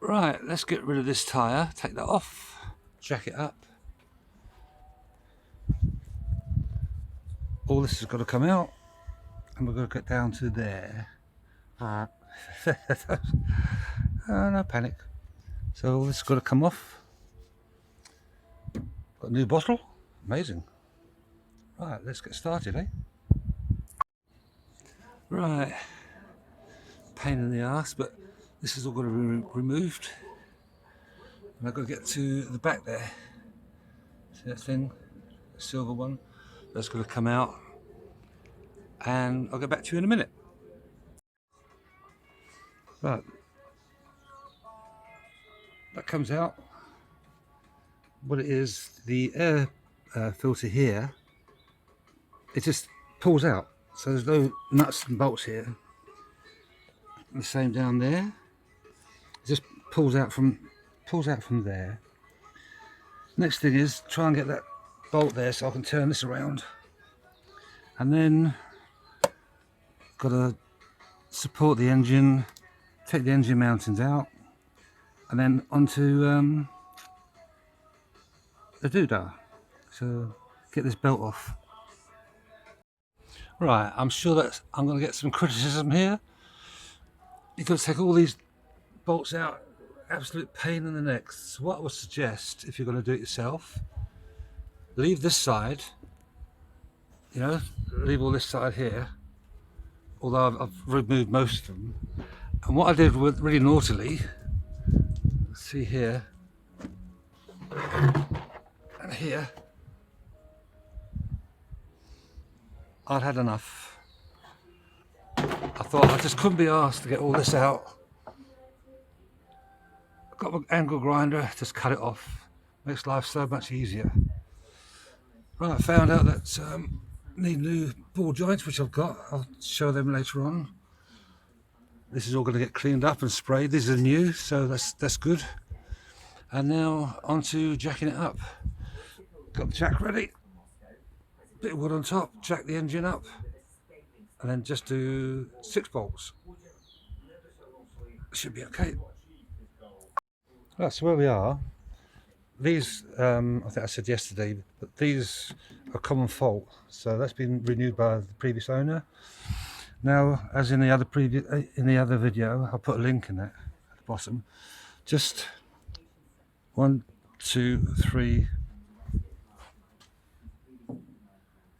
Right, let's get rid of this tyre, take that off, jack it up. All this has got to come out, and we're going to get down to there. Oh, no panic. So all this has got to come off. Got a new bottle, amazing. Right, let's get started, eh? Right, pain in the ass, but this is all got to be removed. And I've got to get to the back there. See that thing? The silver one? That's got to come out. And I'll get back to you in a minute. Right, that comes out. What it is, the air filter here, it just pulls out. So there's no nuts and bolts here. The same down there. It just pulls out from there. Next thing is try and get that bolt there so I can turn this around. And then got to support the engine, take the engine mountings out, and then onto the doodah. So get this belt off. Right, I'm sure that I'm going to get some criticism here. You've got to take all these bolts out, absolute pain in the neck. So what I would suggest, if you're going to do it yourself, leave this side, you know, leave all this side here, although I've removed most of them. And what I did with really naughtily, see here and here, I'd had enough. I thought I just couldn't be asked to get all this out. Got an angle grinder, just cut it off. Makes life so much easier. Right, I found out that need new ball joints, which I've got. I'll show them later on. This is all going to get cleaned up and sprayed. These are new, so that's good. And now onto jacking it up. Got the jack ready. Bit of wood on top, jack the engine up, and then just do 6 bolts. Should be okay. Right, so where we are, these, I think I said yesterday, but these are common fault, so that's been renewed by the previous owner. Now, as in the other video, I'll put a link in it at the bottom. Just 1, 2, 3,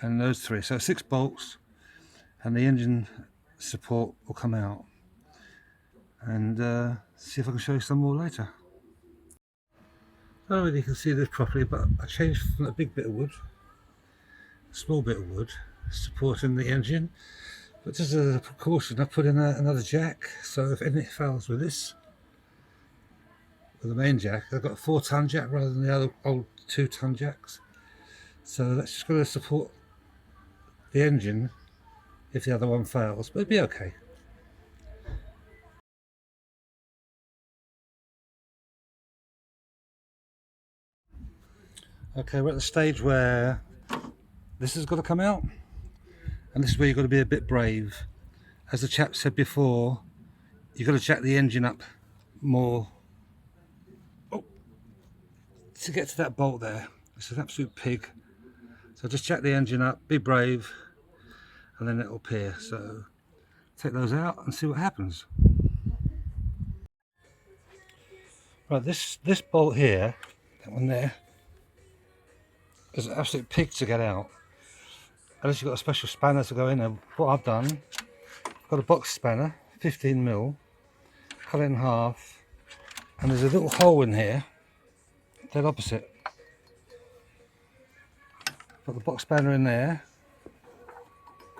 and those 3. So 6 bolts, and the engine support will come out. And see if I can show you some more later. I don't know whether you can see this properly, but I changed from a big bit of wood, a small bit of wood, supporting the engine. But just as a precaution, I put in another jack, so if anything fails with this, with the main jack, I've got a 4-ton jack rather than the other old 2-ton jacks. So that's just going to support the engine if the other one fails, but it'll be okay. Okay, we're at the stage where this has got to come out, and this is where you've got to be a bit brave. As the chap said before, you've got to jack the engine up more to get to that bolt there. It's an absolute pig. So just jack the engine up, be brave, and then it'll appear. So take those out and see what happens. Right, this bolt here, that one there, is an absolute pig to get out. Unless you've got a special spanner to go in there. What I've done, I've got a box spanner, 15mm, cut it in half, and there's a little hole in here, dead opposite. Put the box spanner in there.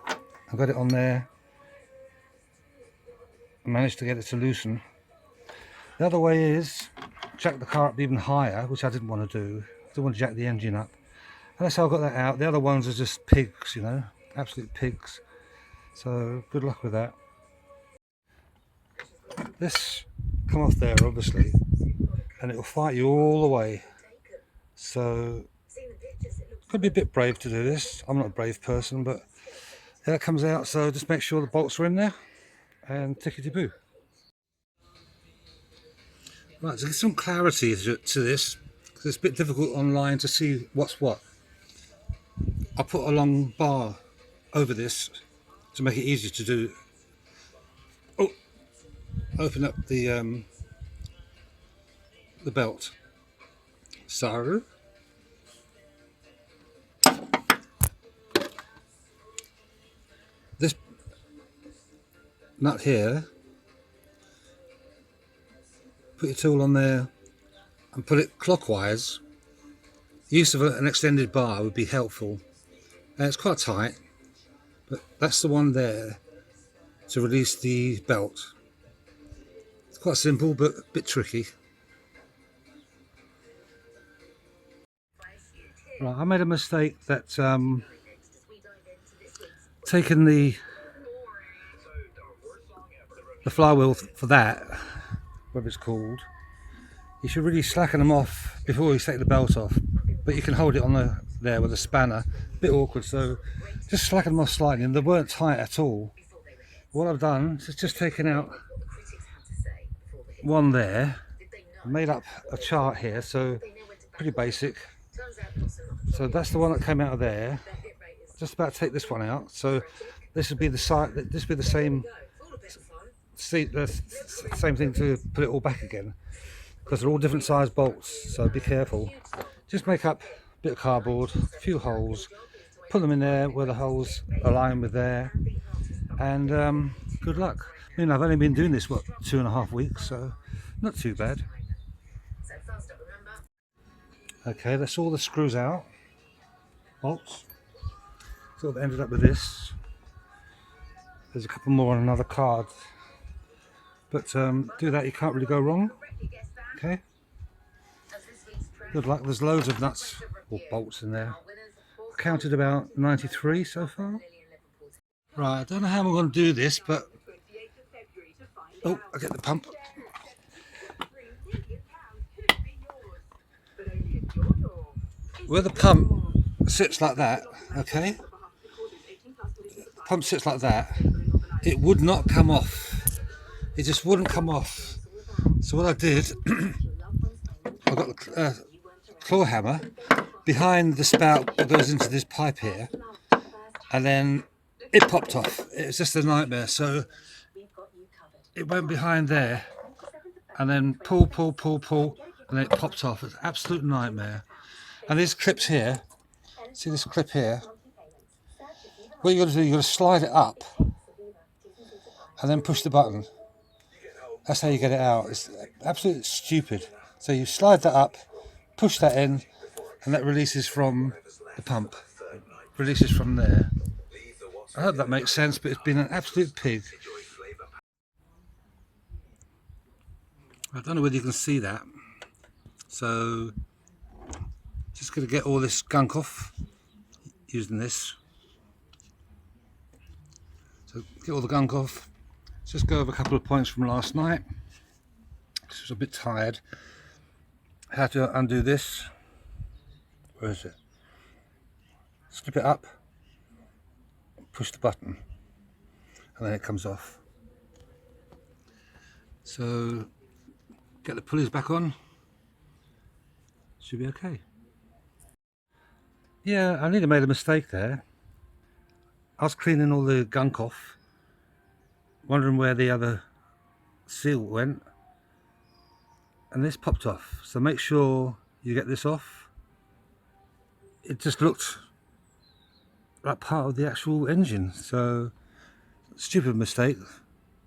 I've got it on there. I managed to get it to loosen. The other way is jack the car up even higher, which I didn't want to do. I didn't want to jack the engine up. And that's how I got that out. The other ones are just pigs, you know, absolute pigs. So good luck with that. This come off there, obviously, and it will fight you all the way. So could be a bit brave to do this. I'm not a brave person, but yeah, it comes out. So just make sure the bolts are in there, and tickety boo. Right, to get some clarity to this, because it's a bit difficult online to see what's what. I put a long bar over this to make it easier to do. Oh, open up the belt. So this nut here, put your tool on there and put it clockwise. Use of an extended bar would be helpful. And it's quite tight, but that's the one there to release the belt. It's quite simple, but a bit tricky. Right, I made a mistake that taking the flywheel for that, whatever it's called, you should really slacken them off before you take the belt off. But you can hold it on there with a spanner. A bit awkward, so just slacken them off slightly, and they weren't tight at all. What I've done is just taken out one there, made up a chart here, so pretty basic. So that's the one that came out of there. Just about to take this one out. So this would be the side. This would be the same. The same thing to put it all back again, because they're all different size bolts. So be careful. Just make up a bit of cardboard, a few holes, put them in there where the holes align with there, and good luck. I mean, I've only been doing this 2.5 weeks, so not too bad. Okay, that's all the screws out, bolts. Sort of ended up with this. There's a couple more on another card, but do that, you can't really go wrong. Okay, good luck. There's loads of nuts or bolts in there. I counted about 93 so far. Right, I don't know how I'm going to do this, but oh, I get the pump. Where the pump sits like that, okay, pump sits like that, it would not come off. It just wouldn't come off. So what I did, I got the claw hammer behind the spout that goes into this pipe here, and then it popped off. It was just a nightmare. So it went behind there, and then pull, and then it popped off. It's an absolute nightmare. And these clips here, see this clip here? What you got to do, you got to slide it up, and then push the button. That's how you get it out. It's absolutely stupid. So you slide that up, push that in, and that releases from the pump. Releases from there. I hope that makes sense, but it's been an absolute pig. I don't know whether you can see that. So just going to get all this gunk off using this. So get all the gunk off. Just go over a couple of points from last night. I was a bit tired. How to undo this? Where is it? Slip it up, push the button, and then it comes off. So get the pulleys back on. Should be okay. Yeah, I nearly made a mistake there. I was cleaning all the gunk off, wondering where the other seal went, and this popped off. So make sure you get this off. It just looked like part of the actual engine, so stupid mistake.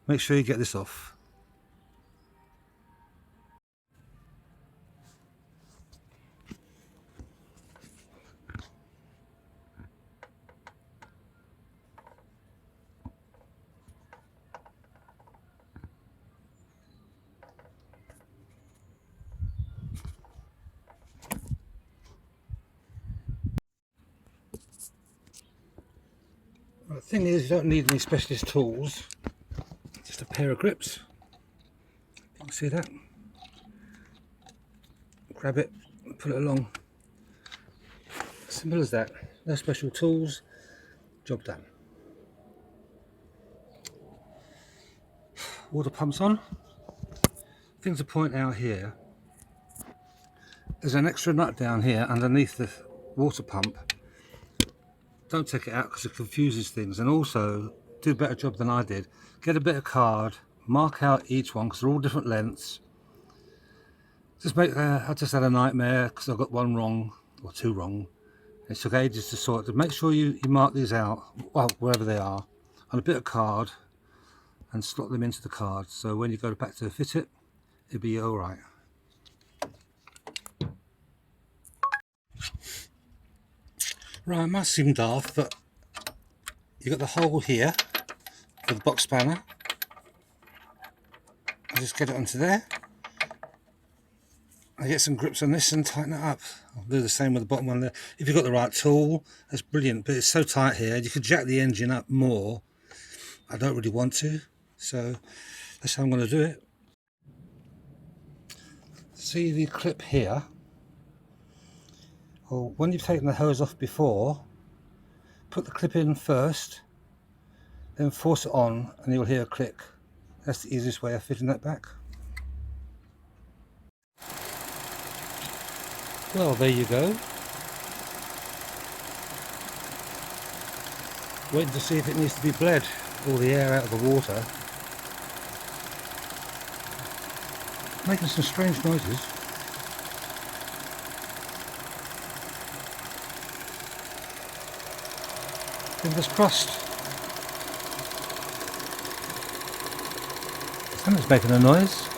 Make sure you get this off. The thing is, you don't need any specialist tools, just a pair of grips. You can see that. Grab it, put it along. Simple as that. No special tools, job done. Water pump's on. thing to point out here, there's an extra nut down here underneath the water pump. Don't take it out because it confuses things, and also do a better job than I did. Get a bit of card, mark out each one because they're all different lengths. I just had a nightmare because I got one wrong or two wrong. It took ages to sort it. Make sure you mark these out, well, wherever they are, on a bit of card and slot them into the card. So when you go back to fit it, it'll be all right. Right, it might seem daft, but you got the hole here for the box spanner. I just get it onto there. I get some grips on this and tighten it up. I'll do the same with the bottom one there. If you've got the right tool, that's brilliant, but it's so tight here. You could jack the engine up more. I don't really want to, so that's how I'm going to do it. See the clip here? Well, when you've taken the hose off before, put the clip in first, then force it on and you'll hear a click. That's the easiest way of fitting that back. Well, there you go. Waiting to see if it needs to be bled, all the air out of the water. Making some strange noises. Fingers crossed. Something's making a noise.